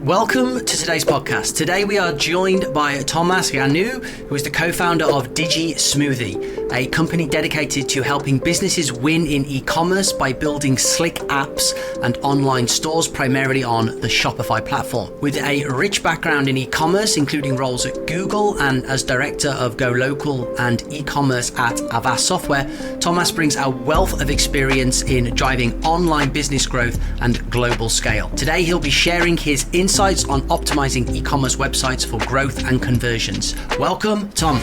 Welcome to today's podcast. Today we are joined by Thomas Ranu, who is the co-founder of Digismoothie, a company dedicated to helping businesses win in e-commerce by building slick apps and online stores primarily on the Shopify platform. With a rich background in e-commerce, including roles at Google and as director of Go Local and e-commerce at Avast Software, Thomas brings a wealth of experience in driving online business growth and global scale. Today he'll be sharing his insights on optimizing e-commerce websites for growth and conversions. Welcome, Tom.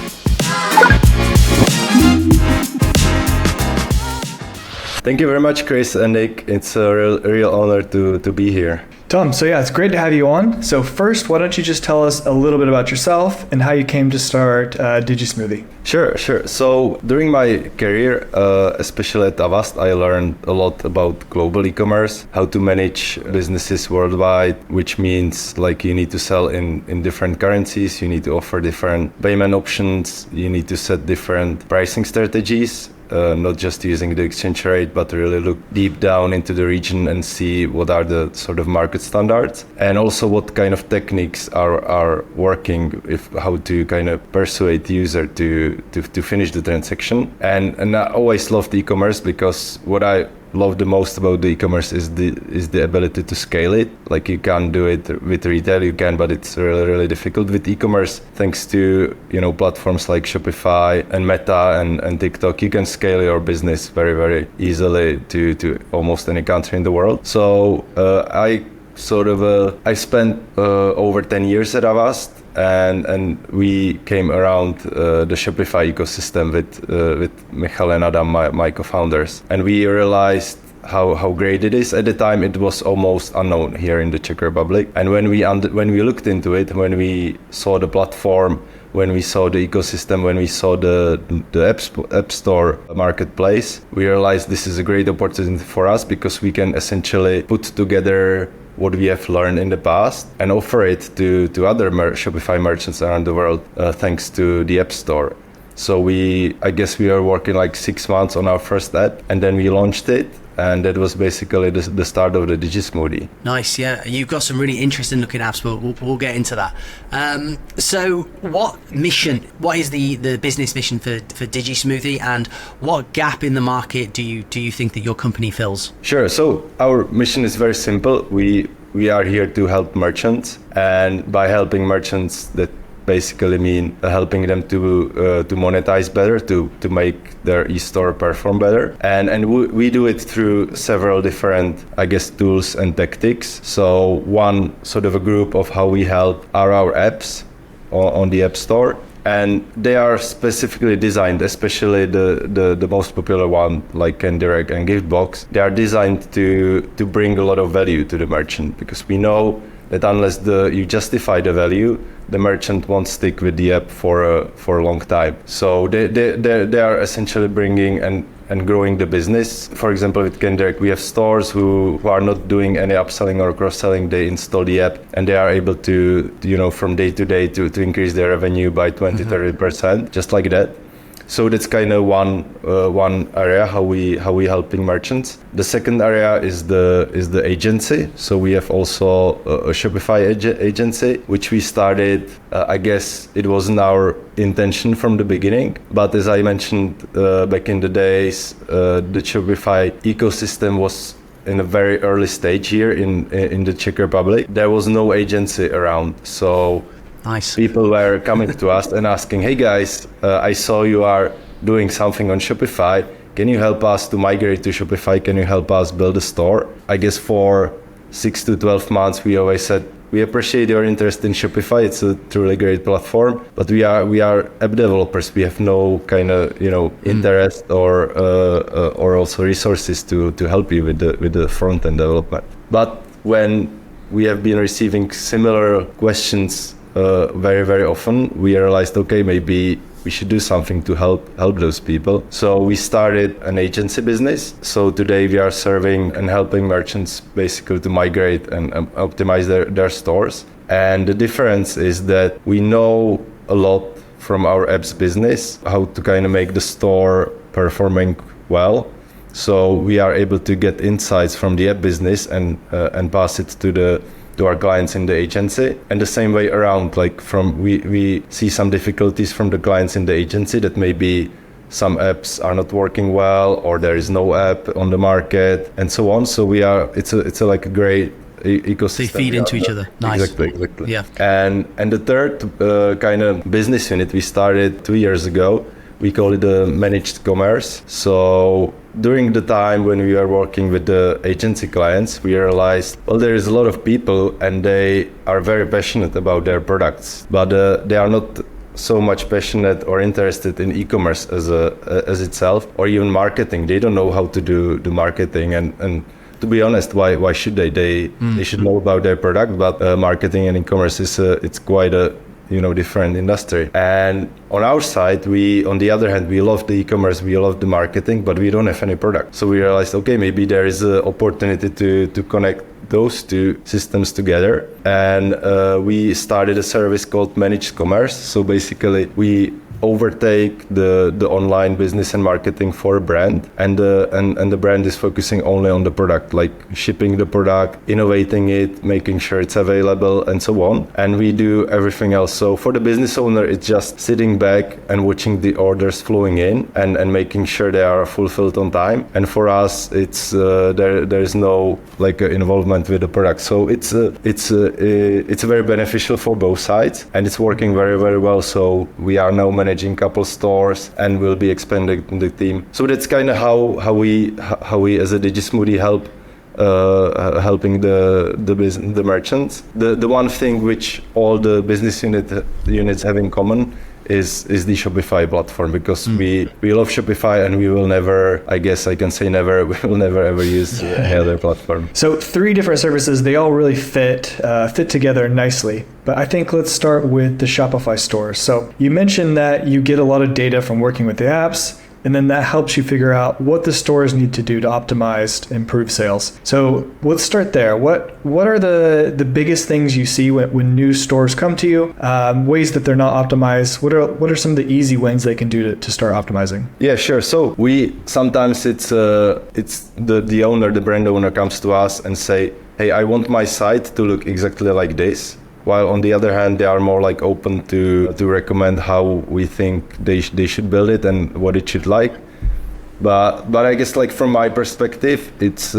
Thank you very much, Chris and Nick. It's a real honor to be here. Tom, so it's great to have you on. So first, why don't you just tell us a little bit about yourself and how you came to start Digismoothie? Sure. So during my career, especially at Avast, I learned a lot about global e-commerce, how to manage businesses worldwide, which means like you need to sell in different currencies, you need to offer different payment options, you need to set different pricing strategies. Not just using the exchange rate, but really look deep down into the region and see what are the sort of market standards, and also what kind of techniques are working, how to kind of persuade the user to finish the transaction. And I always loved e-commerce because what I love the most about the e-commerce is the ability to scale it. Like you can't do it with retail, you can, but it's really difficult with e-commerce. Thanks to platforms like Shopify and Meta and TikTok, you can scale your business very easily to almost any country in the world. So I spent over 10 years at Avast. And we came around the Shopify ecosystem with Michal and Adam, my co-founders, and we realized how great it is. At the time, it was almost unknown here in the Czech Republic. And when we looked into it, when we saw the platform, when we saw the ecosystem, when we saw the App Store marketplace, we realized this is a great opportunity for us because we can essentially put together what we have learned in the past and offer it to other Shopify merchants around the world thanks to the App Store. So I guess we are working like 6 months on our first app, and then we launched it. And that was basically the start of the Digismoothie. Nice, yeah. You've got some really interesting looking apps, but we'll get into that. So what is the business mission for Digismoothie, and what gap in the market do you think that your company fills? Sure. So our mission is very simple. We are here to help merchants, and by helping merchants, that basically mean helping them to monetize better, to make their e-store perform better. And we do it through several different, I guess, tools and tactics. So one sort of a group of how we help are our apps on the App Store. And they are specifically designed, especially the most popular one, like Candy Rack and Giftbox. They are designed to bring a lot of value to the merchant, because we know that unless you justify the value, the merchant won't stick with the app for a long time. So they are essentially bringing and growing the business. For example, with Candy Rack, we have stores who are not doing any upselling or cross-selling. They install the app and they are able to from day to day to increase their revenue by 20-30%, just like that. So that's kind of one area how we helping merchants. The second area is the agency. So we have also a Shopify agency, which we started. I guess it wasn't our intention from the beginning, but as I mentioned back in the days, the Shopify ecosystem was in a very early stage here in the Czech Republic. There was no agency around, so. Nice. People were coming to us and asking, hey guys, I saw you are doing something on Shopify. Can you help us to migrate to Shopify? Can you help us build a store? I guess for 6 to 12 months, we always said, we appreciate your interest in Shopify. It's a truly great platform, but we are app developers. We have no kind of interest or also resources to help you with the front end development. But when we have been receiving similar questions very often, we realized, okay, maybe we should do something to help those people. So we started an agency business. So today we are serving and helping merchants basically to migrate and optimize their stores. And the difference is that we know a lot from our apps business, how to kind of make the store performing well. So we are able to get insights from the app business and pass it to to our clients in the agency, and the same way around. Like we see some difficulties from the clients in the agency that maybe some apps are not working well, or there is no app on the market, and so on. So it's a like a great ecosystem. They feed into each other. Nice. Exactly. Yeah. And the third kind of business unit we started 2 years ago, we call it the managed commerce. So during the time when we were working with the agency clients, we realized, well, there is a lot of people and they are very passionate about their products, but they are not so much passionate or interested in e-commerce as itself, or even marketing. They don't know how to do the marketing, and to be honest, why should they? They should know about their product, but marketing and e-commerce it's quite a different industry. And on our side, on the other hand, we love the e-commerce, we love the marketing, but we don't have any product. So we realized, okay, maybe there is an opportunity to connect those two systems together. And we started a service called Managed Commerce. So basically, we overtake the online business and marketing for a brand, and the brand is focusing only on the product, like shipping the product, innovating it, making sure it's available, and so on. And we do everything else. So for the business owner, it's just sitting back and watching the orders flowing in and making sure they are fulfilled on time. And for us, it's there is no like involvement with the product. So it's very beneficial for both sides, and it's working very, very well. So we are now managing couple stores and will be expanding the team. So that's kind of how we as a Digismoothie helping the merchants. The one thing which all the business units have in common is the Shopify platform, because we love Shopify, and we will never, I guess I can say never, we will never ever use any other platform. So 3 different services, they all really fit together nicely. But I think let's start with the Shopify store. So you mentioned that you get a lot of data from working with the apps, and then that helps you figure out what the stores need to do to optimize, improve sales. So let's start there. What are the biggest things you see when new stores come to you? Ways that they're not optimized? What are some of the easy wins they can do to start optimizing? Yeah, sure. So sometimes it's the owner, the brand owner comes to us and say, hey, I want my site to look exactly like this. While on the other hand, they are more like open to recommend how we think they should build it and what it should like. But I guess like from my perspective, it's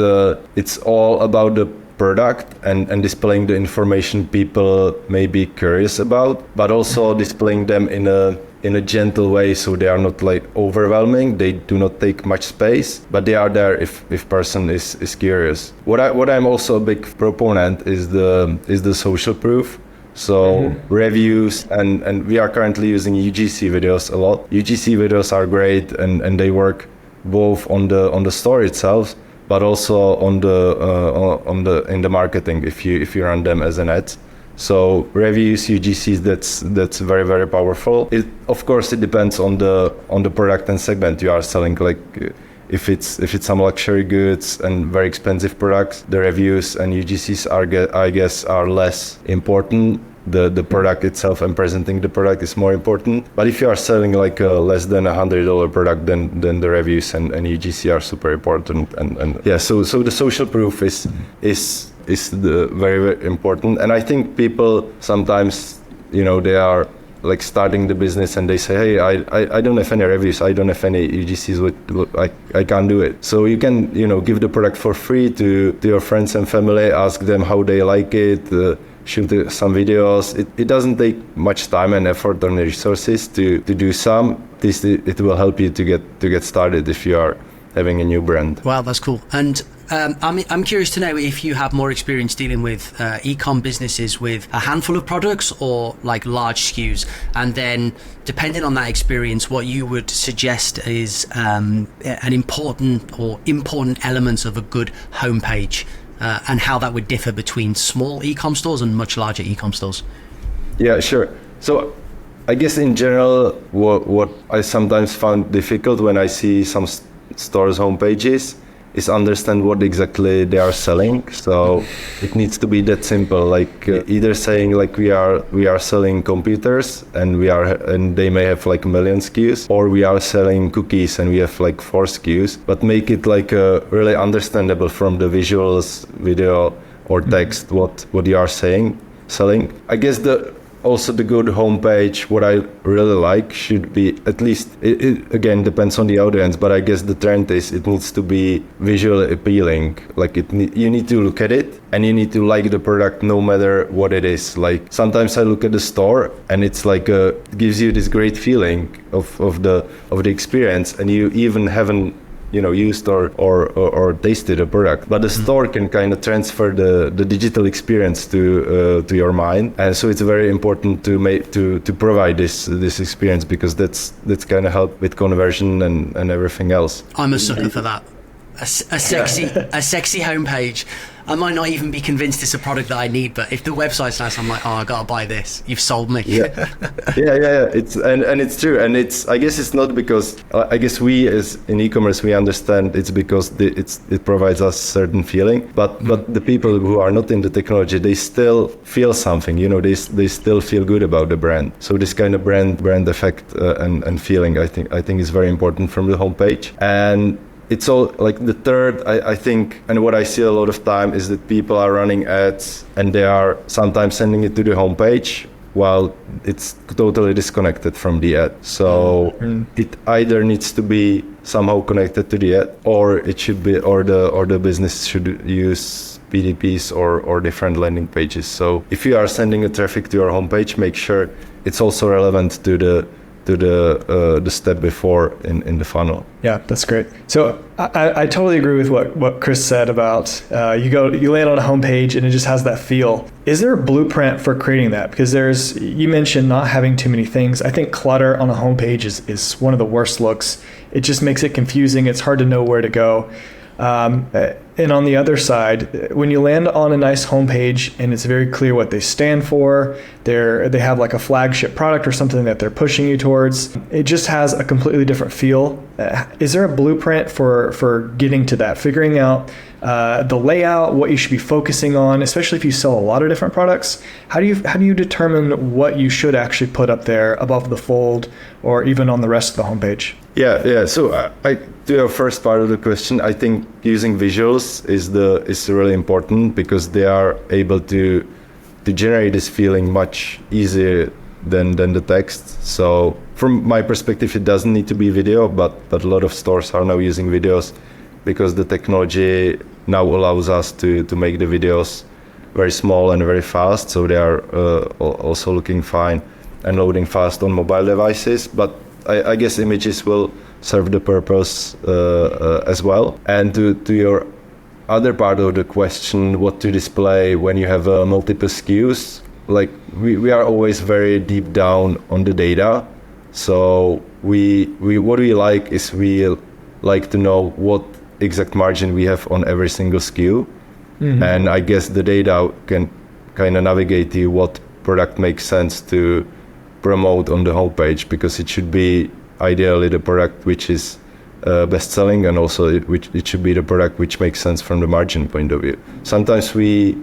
all about the product and displaying the information people may be curious about, but also displaying them in a gentle way, so they are not like overwhelming. They do not take much space, but they are there if person is curious. What I'm also a big proponent is the social proof. So reviews, and we are currently using UGC videos a lot. UGC videos are great, and they work both on the store itself, but also in the marketing if you run them as an ad. So reviews, UGCs, that's very, very powerful. Of course, it depends on the product and segment you are selling. Like if it's some luxury goods and very expensive products, the reviews and UGCs I guess are less important. The product itself and presenting the product is more important. But if you are selling like a less than $100 product, then the reviews and UGC are super important. And yeah, so the social proof is the very, very important. And I think people sometimes, they are like starting the business and they say, hey, I don't have any reviews, I don't have any UGCs, I can't do it. So you can, give the product for free to your friends and family, ask them how they like it, shoot some videos. It doesn't take much time and effort and resources to do some. It will help you to get started if you are having a new brand. Wow, that's cool. And I'm curious to know if you have more experience dealing with e-com businesses with a handful of products or like large SKUs, and then depending on that experience, what you would suggest is an important elements of a good homepage, and how that would differ between small e-com stores and much larger e-com stores. Yeah, sure. So I guess in general, what I sometimes found difficult when I see some stores' homepages is understand what exactly they are selling. So it needs to be that simple, like either saying like we are selling computers and they may have like a million SKUs, or we are selling cookies and we have like 4 SKUs, but make it like really understandable from the visuals, video or text what you are selling. I guess also the good homepage, what I really like should be, at least it again depends on the audience, but I guess the trend is it needs to be visually appealing. Like you need to look at it and you need to like the product no matter what it is. Like sometimes I look at the store and it's like it gives you this great feeling of the experience, and you even haven't used or tasted a product, but the store can kind of transfer the digital experience to your mind, and so it's very important to provide this experience, because that's kind of help with conversion and everything else. I'm a sucker for that. A sexy homepage. I might not even be convinced it's a product that I need, but if the website's nice, I'm like, I gotta buy this. You've sold me. Yeah. It's and it's true, and I guess it's not because I guess we as in e-commerce we understand it's because it provides us certain feeling, but the people who are not in the technology, they still feel something. They still feel good about the brand. So this kind of brand effect and feeling, I think is very important from the homepage. And it's all like the third, I think, and what I see a lot of time is that people are running ads and they are sometimes sending it to the homepage while it's totally disconnected from the ad. So it either needs to be somehow connected to the ad, or it should be, or the business should use PDPs or different landing pages. So if you are sending a traffic to your homepage, make sure it's also relevant to the step before in the funnel. Yeah, that's great. So I totally agree with what Chris said about you land on a homepage and it just has that feel. Is there a blueprint for creating that? Because you mentioned not having too many things. I think clutter on a homepage is one of the worst looks. It just makes it confusing. It's hard to know where to go. And on the other side, when you land on a nice homepage and it's very clear what they stand for, they have like a flagship product or something that they're pushing you towards, it just has a completely different feel. Is there a blueprint for getting to that, figuring out the layout, what you should be focusing on, especially if you sell a lot of different products? How do you determine what you should actually put up there above the fold or even on the rest of the homepage? Yeah. So to your first part of the question, I think using visuals is really important, because they are able to generate this feeling much easier than the text. So from my perspective, it doesn't need to be video, but a lot of stores are now using videos because the technology now allows us to make the videos very small and very fast. So they are also looking fine and loading fast on mobile devices. But I guess images will serve the purpose as well. And to your other part of the question, what to display when you have multiple SKUs, like we are always very deep down on the data. So we what we like is we like to know what exact margin we have on every single SKU. Mm-hmm. And I guess the data can kind of navigate you what product makes sense to promote on the homepage, because it should be ideally the product which is best selling, and also it should be the product which makes sense from the margin point of view. Sometimes we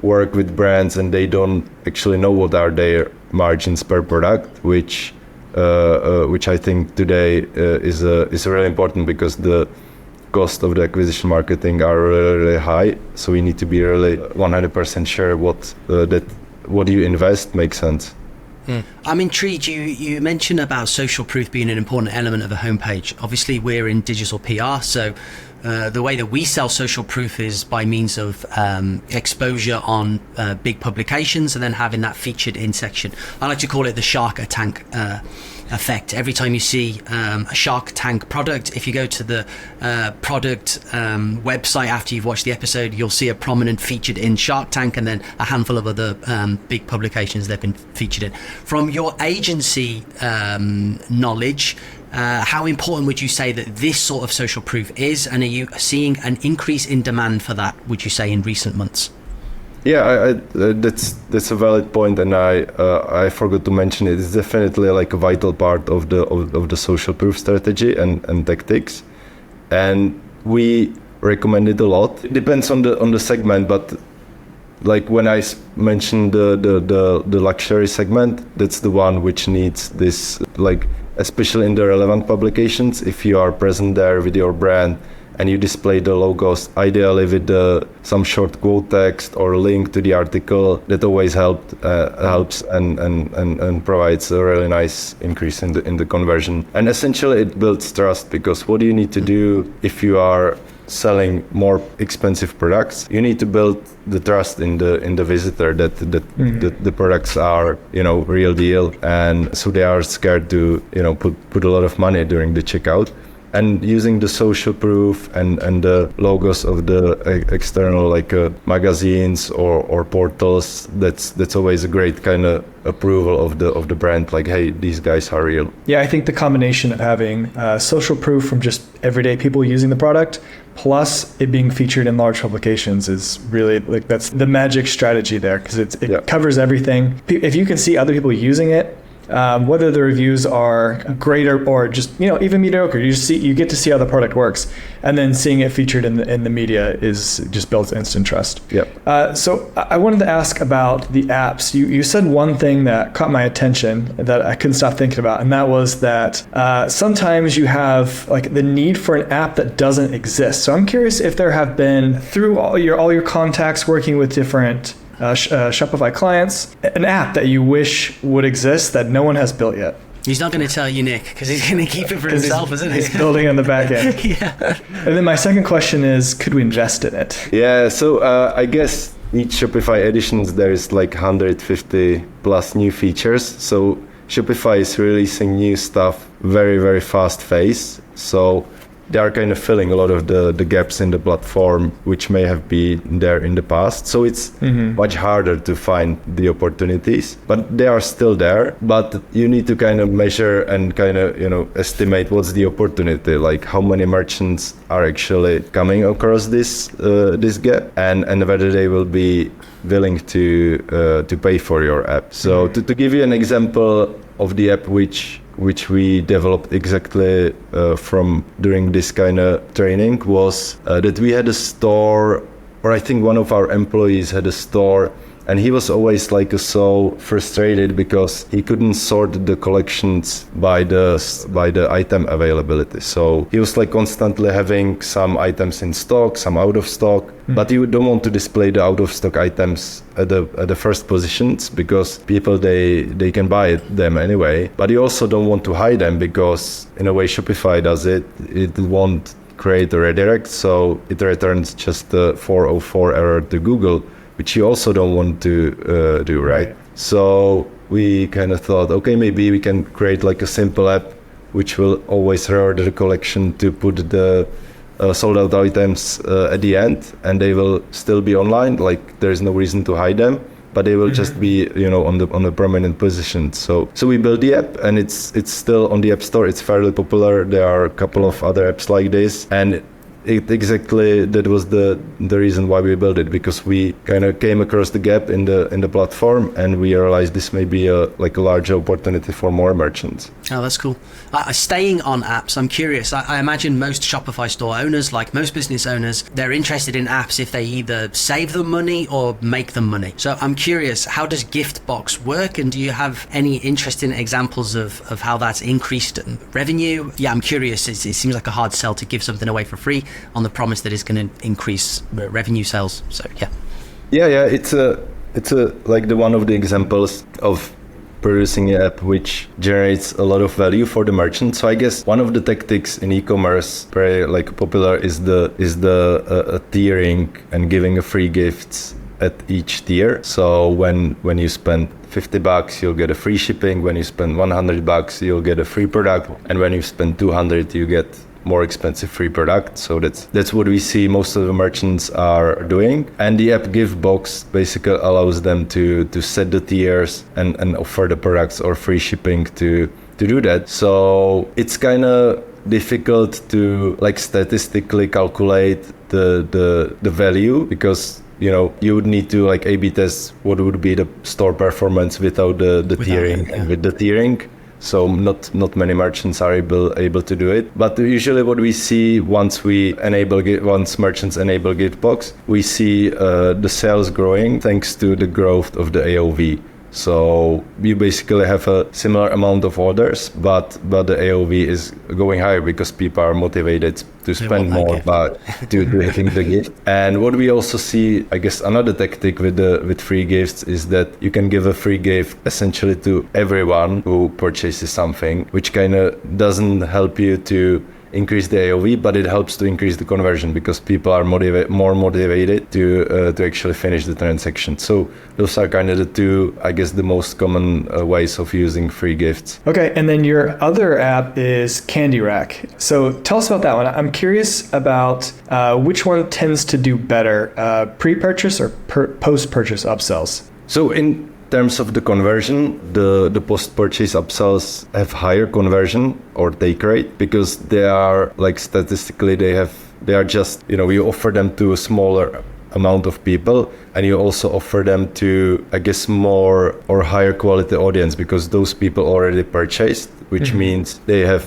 work with brands and they don't actually know what are their margins per product, which I think today is really important, because the cost of the acquisition marketing are really, really high. So we need to be really 100% sure what you invest makes sense. I'm intrigued. You mentioned about social proof being an important element of a homepage. Obviously, we're in digital PR, so the way that we sell social proof is by means of exposure on big publications and then having that featured in section. I like to call it the Shark Tank effect. Every time you see a Shark Tank product, if you go to the product website after you've watched the episode, you'll see a prominent featured in Shark Tank, and then a handful of other big publications they've been featured in. From your agency knowledge, how important would you say that this sort of social proof is, and are you seeing an increase in demand for that, would you say, in recent months? Yeah, that's a valid point, and I forgot to mention it. It's definitely like a vital part of the social proof strategy and tactics, and we recommend it a lot. It depends on the segment, but like when I mentioned the luxury segment, that's the one which needs this, like especially in the relevant publications. If you are present there with your brand and you display the logos, ideally with some short quote text or link to the article. That always helps and provides a really nice increase in the conversion. And essentially it builds trust, because what do you need to do if you are selling more expensive products? You need to build the trust in the visitor that the products are, real deal, and so they are scared to put a lot of money during the checkout. And using the social proof and the logos of the external magazines or portals, that's always a great kind of approval of the brand, like, hey, these guys are real. Yeah, I think the combination of having social proof from just everyday people using the product, plus it being featured in large publications, is really that's the magic strategy there, because it covers everything. If you can see other people using it, whether the reviews are great or just even mediocre, you get to see how the product works, and then seeing it featured in the media just builds instant trust. Yep. So I wanted to ask about the apps. You said one thing that caught my attention that I couldn't stop thinking about, and that was that sometimes you have the need for an app that doesn't exist. So I'm curious if there have been, through all your contacts working with different Shopify clients, an app that you wish would exist that no one has built yet. He's not going to tell you, Nick, because he's going to keep it for himself, isn't he? He's building on the back end. Yeah. And then my second question is, could we invest in it? Yeah, so I guess each Shopify editions, there is 150 plus new features. So Shopify is releasing new stuff very, very fast pace. So they are kind of filling a lot of the gaps in the platform, which may have been there in the past. So it's much harder to find the opportunities, but they are still there. But you need to kind of measure and kind of, estimate what's the opportunity, like how many merchants are actually coming across this gap, and whether they will be willing to pay for your app. So to give you an example of the app which we developed exactly from during this kind of training was that we had a store, or I think one of our employees had a store, and he was always so frustrated because he couldn't sort the collections by the item availability. So he was constantly having some items in stock, some out of stock, but you don't want to display the out of stock items at the first positions, because people they can buy them anyway. But you also don't want to hide them, because in a way Shopify does it won't create a redirect, so it returns just the 404 error to Google, which you also don't want to do, right? So we kind of thought, okay, maybe we can create a simple app which will always reward the collection to put the sold out items at the end, and they will still be online. There is no reason to hide them, but they will just be on the prominent position. So we built the app, and it's still on the App Store. It's fairly popular. There are a couple of other apps like this, and that was the reason why we built it, because we kind of came across the gap in the platform, and we realized this may be a larger opportunity for more merchants. Oh, that's cool. Staying on apps, I'm curious. I imagine most Shopify store owners, like most business owners, they're interested in apps if they either save them money or make them money. So I'm curious, how does Giftbox work, and do you have any interesting examples of how that's increased revenue? Yeah, I'm curious. It seems like a hard sell to give something away for free on the promise that it's going to increase revenue sales. So yeah, it's the one of the examples of producing an app which generates a lot of value for the merchant. So I guess one of the tactics in e-commerce very popular is the tiering and giving a free gifts at each tier. So when you spend $50, you'll get a free shipping. When you spend $100, you'll get a free product, and when you spend $200, you get more expensive free product. So that's what we see most of the merchants are doing. And the app Giftbox basically allows them to set the tiers and offer the products or free shipping to do that. So it's kind of difficult to statistically calculate the value, because you would need to A/B test what would be the store performance without the tiering and with the tiering. So not many merchants are able to do it. But usually what we see once merchants enable Giftbox, we see the sales growing thanks to the growth of the AOV. So you basically have a similar amount of orders, but the AOV is going higher because people are motivated to spend more, but to having the gift. And what we also see, I guess, another tactic with free gifts is that you can give a free gift essentially to everyone who purchases something, which kind of doesn't help you to increase the AOV, but it helps to increase the conversion because people are more motivated to actually finish the transaction. So those are kind of the two, I guess, the most common ways of using free gifts. Okay, and then your other app is Candy Rack. So tell us about that one. I'm curious about which one tends to do better, pre-purchase or post-purchase upsells? So in terms of the conversion, the post-purchase upsells have higher conversion or take rate because they are like statistically they are just, you offer them to a smaller amount of people, and you also offer them to, I guess, more or higher quality audience because those people already purchased, which means they have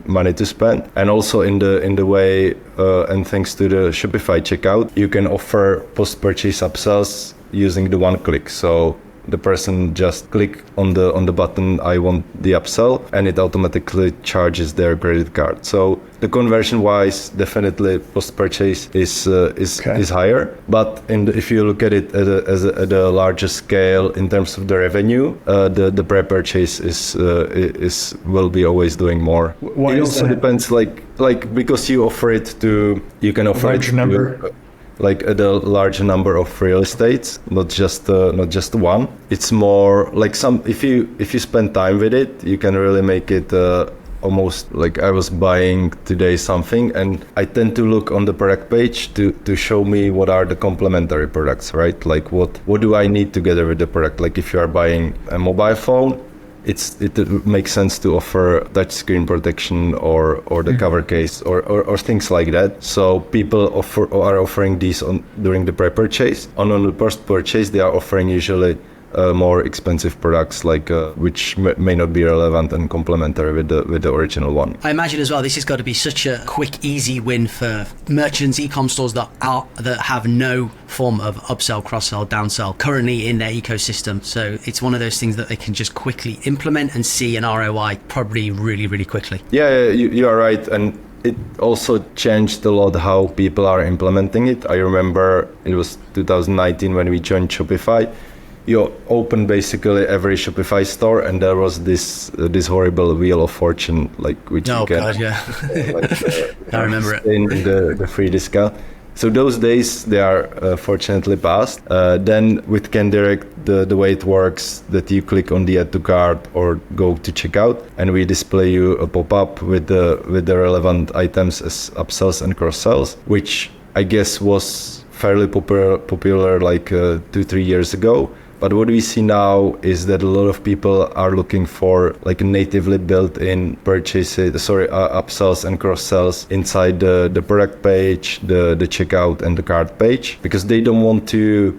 money to spend. And also in the way and thanks to the Shopify checkout, you can offer post-purchase upsells using the one click. So the person just click on the button, I want the upsell, and it automatically charges their credit card. So the conversion wise, definitely post purchase is higher. But if you look at it at a larger scale in terms of the revenue, the pre purchase will be always doing more. Why it is also that? depends like because you can offer Larger it number. like at a large number of real estates, not just one. It's more like if you spend time with it, you can really make it almost like I was buying today something, and I tend to look on the product page to show me what are the complementary products, right? Like what do I need together with the product? Like if you are buying a mobile phone, it makes sense to offer touchscreen protection or the cover case or things like that. So people are offering these during the pre-purchase. On the post-purchase, they are offering usually more expensive products like which may not be relevant and complementary with the original one. I imagine as well this has got to be such a quick, easy win for merchants, e-com stores that have no form of upsell, cross-sell, downsell currently in their ecosystem. So it's one of those things that they can just quickly implement and see an ROI probably really, really quickly. Yeah, you are right. And it also changed a lot how people are implementing it. I remember it was 2019 when we joined Shopify. You open basically every Shopify store, and there was this horrible wheel of fortune, like which you can. God, yeah. I remember it. In the free discount. So those days they are fortunately past. Then with Candy Rack, the way it works, that you click on the add to cart or go to checkout, and we display you a pop-up with the relevant items as upsells and cross-sells, which I guess was fairly popular like 2-3 years ago. But what we see now is that a lot of people are looking for like natively built-in upsells and cross-sells inside the product page, the checkout and the cart page, because they don't want to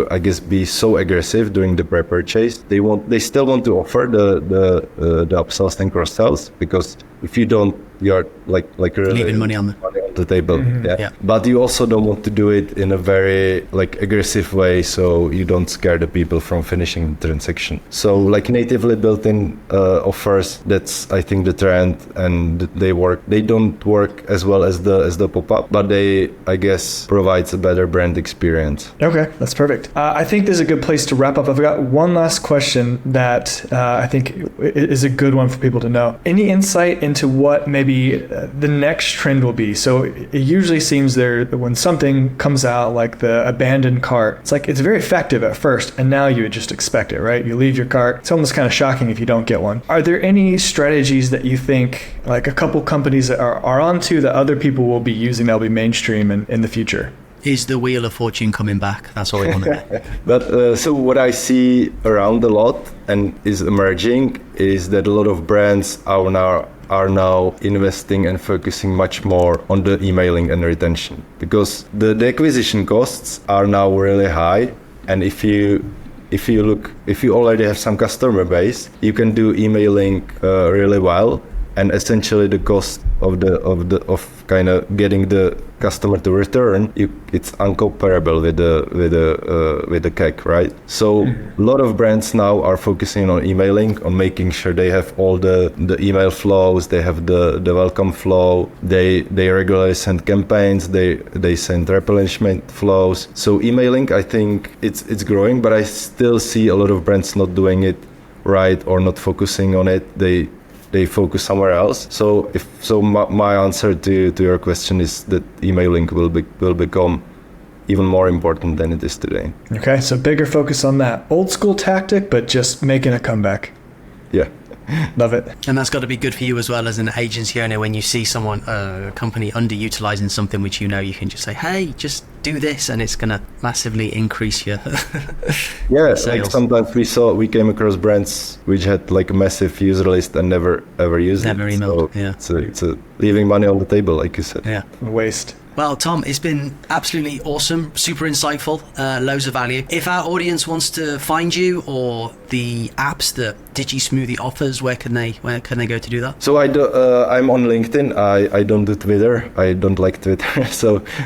I guess be so aggressive during the pre-purchase. They still want to offer the upsells and cross-sells, because if you don't, you're like really leaving money on the table. Yeah. But you also don't want to do it in a very like aggressive way, so you don't scare the people from finishing the transaction. So like natively built-in offers, that's I think the trend, and they work. They don't work as well as the pop-up, but they, I guess, provides a better brand experience. Okay, that's perfect. I think this is a good place to wrap up. I've got one last question that I think is a good one for people to know. Any insight into what maybe the next trend will be? So it usually seems when something comes out like the abandoned cart, it's very effective at first, and now you would just expect it, right? You leave your cart. It's almost kind of shocking if you don't get one. Are there any strategies that you think like a couple companies are onto that other people will be using that'll be mainstream in the future? Is the Wheel of Fortune coming back? That's all we want to know. But so what I see around a lot and is emerging is that a lot of brands are now investing and focusing much more on the emailing and retention, because the acquisition costs are now really high. And if you already have some customer base, you can do emailing really well, and essentially the cost of kind of getting the customer to return, it's incomparable with the CAC, right? So a lot of brands now are focusing on emailing, on making sure they have all the email flows, they have the welcome flow, they regularly send campaigns, they send replenishment flows. So emailing, I think it's growing, but I still see a lot of brands not doing it right or not focusing on it. They focus somewhere else. So my answer to your question is that emailing will become even more important than it is today. Okay, so bigger focus on that. Old school tactic, but just making a comeback. Yeah. Love it. And that's got to be good for you as well as an agency owner when you see a company underutilizing something which you can just say, hey, just do this, and it's going to massively increase your sales. Like sometimes we came across brands which had like a massive user list and never ever used it. Never emailed, so it's leaving money on the table, like you said. Yeah. Waste. Well, Tom, it's been absolutely awesome, super insightful, loads of value. If our audience wants to find you or the apps that Digismoothie offers, where can they go to do that? So I'm on LinkedIn. I don't do Twitter. I don't like Twitter.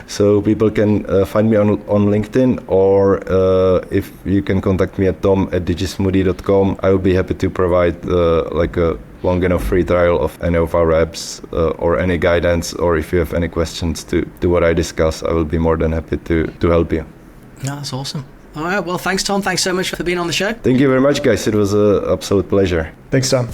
so people can find me on LinkedIn, or if you can contact me at tom@digismoothie.com. I will be happy to provide like a long enough free trial of any of our apps or any guidance, or if you have any questions to what I discuss, I will be more than happy to help you. No, that's awesome. All right, well, thanks, Tom. Thanks so much for being on the show. Thank you very much, guys. It was an absolute pleasure. Thanks, Tom.